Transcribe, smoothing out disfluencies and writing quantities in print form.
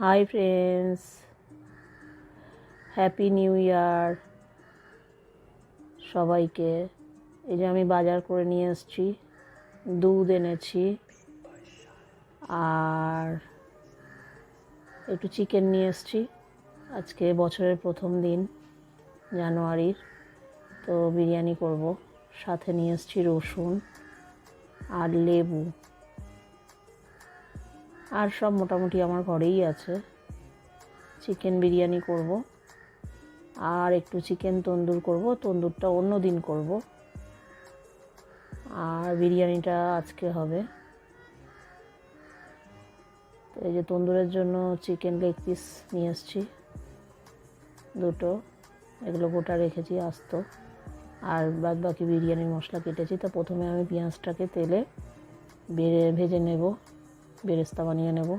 Hi friends, happy new year সবাইকে। এই যে আমি বাজার করে নিয়ে এসেছি, দুধ এনেছি আর একটু চিকেন নিয়ে এসেছি। আজকে বছরের প্রথম দিন জানুয়ারির, তো বিরিয়ানি করব। সাথে নিয়ে এসেছি রসুন আর লেবু, আর সব মোটামুটি আমার ঘরেই আছে। চিকেন বিরিয়ানি করব আর একটু চিকেন তন্দুর করব, তন্দুরটা অন্য দিন করব, আর বিরিয়ানিটা আজকে হবে। তো এই যে তন্দুরের জন্য চিকেন লেগ পিস নিয়ে এসেছি দুটো, এগুলো গোটা রেখেছি আস্ত, আর বাদ বাকি বিরিয়ানির মশলা কেটেছি। তো প্রথমে আমি পেঁয়াজটাকে তেলে ভেজে নেব, বেরেস্তা বানিয়ে নেব।